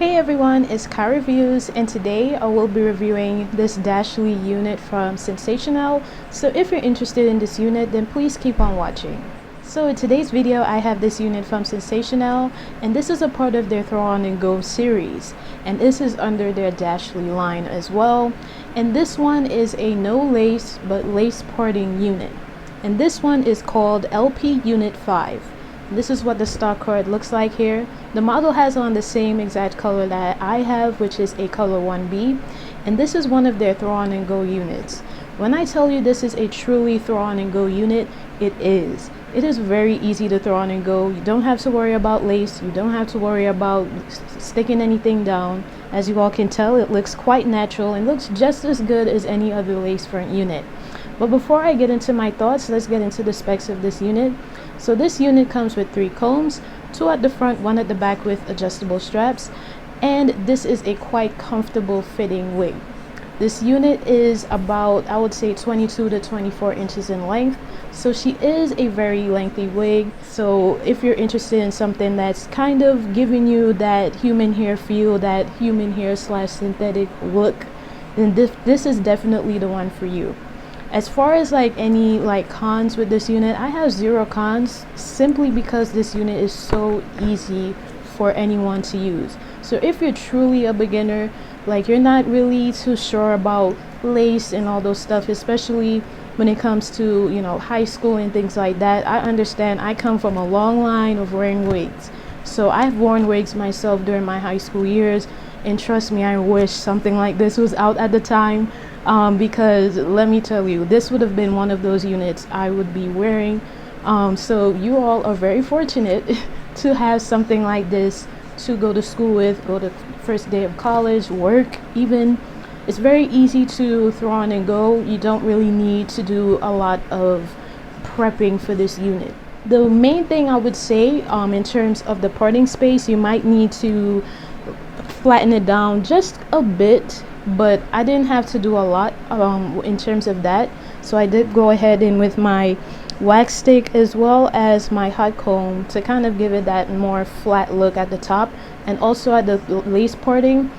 Hey everyone, it's KyReviews, and today I will be reviewing this Dashley unit from Sensational. So if you're interested in this unit, then please keep on watching. So in today's video, I have this unit from Sensational, and this is a part of their Throw On and Go series, and this is under their Dashley line as well. And this one is a no lace but lace parting unit, and this one is called LP Unit 5. This is what the stock card looks like here. The model has on the same exact color that I have, which is a color 1B, and this is one of their Throw On and Go units. When I tell you this is a truly Throw On and Go unit, it is. It is very easy to throw on and go. You don't have to worry about lace. You don't have to worry about sticking anything down. As you all can tell, it looks quite natural and looks just as good as any other lace front unit. But before I get into my thoughts, let's get into the specs of this unit. So this unit comes with 3 combs, 2 at the front, 1 at the back with adjustable straps, and this is a quite comfortable fitting wig. This unit is about, I would say, 22 to 24 inches in length, so she is a very lengthy wig. So if you're interested in something that's kind of giving you that human hair feel, that human hair / synthetic look, then this is definitely the one for you. As far as any cons with this unit, I have 0 cons, simply because this unit is so easy for anyone to use. So if you're truly a beginner, you're not really too sure about lace and all those stuff, especially when it comes to high school and things like that, I understand. I come from a long line of wearing wigs, so I've worn wigs myself during my high school years, and trust me, I wish something like this was out at the time. Because let me tell you, this would have been one of those units I would be wearing. So you all are very fortunate to have something like this to go to school with, go to first day of college, work even. It's very easy to throw on and go. You don't really need to do a lot of prepping for this unit. The main thing I would say in terms of the parting space, you might need to flatten it down just a bit, but I didn't have to do a lot in terms of that. So I did go ahead and with my wax stick as well as my hot comb to kind of give it that more flat look at the top, and also at the lace parting.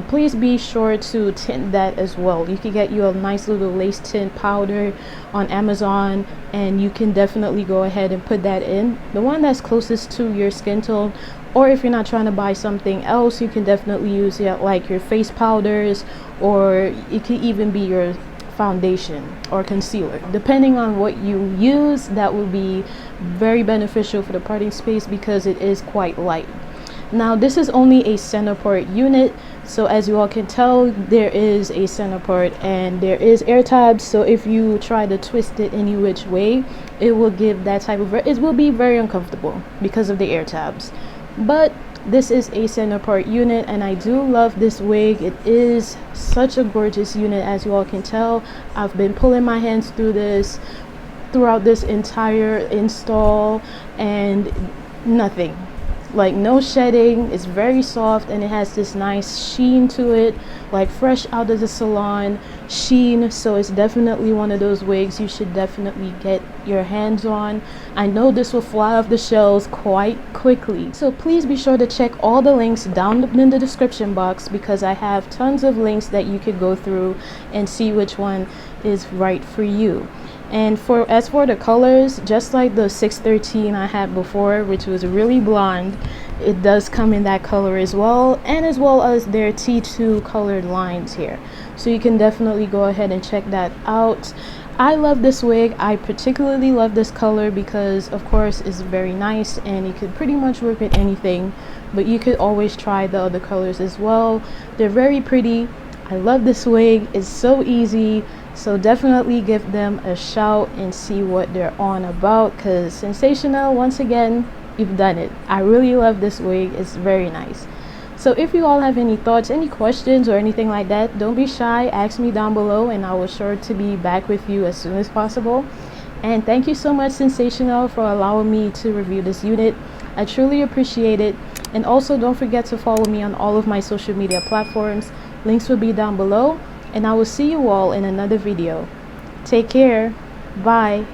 Please be sure to tint that as well. You can get you a nice little lace tint powder on Amazon, and you can definitely go ahead and put that in, the one that's closest to your skin tone. Or if you're not trying to buy something else, you can definitely use your face powders, or it could even be your foundation or concealer. Depending on what you use, that will be very beneficial for the parting space because it is quite light. Now this is only a center part unit, so as you all can tell, there is a center part and there is air tabs. So if you try to twist it any which way, it will give that type of, it will be very uncomfortable because of the air tabs. But this is a center part unit, and I do love this wig. It is such a gorgeous unit, as you all can tell. I've been pulling my hands through this throughout this entire install, and nothing, no shedding. It's very soft, and it has this nice sheen to it, fresh out of the salon sheen. So it's definitely one of those wigs you should definitely get your hands on. I know this will fly off the shelves quite quickly, so please be sure to check all the links down in the description box, because I have tons of links that you could go through and see which one is right for you. And as for the colors, just like the 613 I had before, which was really blonde, it does come in that color as well, and as well as their T2 colored lines here. So you can definitely go ahead and check that out. I love this wig. I particularly love this color because, of course, it's very nice and you could pretty much work with anything, but you could always try the other colors as well. They're very pretty. I love this wig. It's so easy. So definitely give them a shout and see what they're on about, because Sensational, once again, you've done it. I really love this wig. It's very nice. So if you all have any thoughts, any questions, or anything like that, don't be shy. Ask me down below, and I will sure to be back with you as soon as possible. And thank you so much, Sensational, for allowing me to review this unit. I truly appreciate it. And also don't forget to follow me on all of my social media platforms. Links will be down below. And I will see you all in another video. Take care. Bye.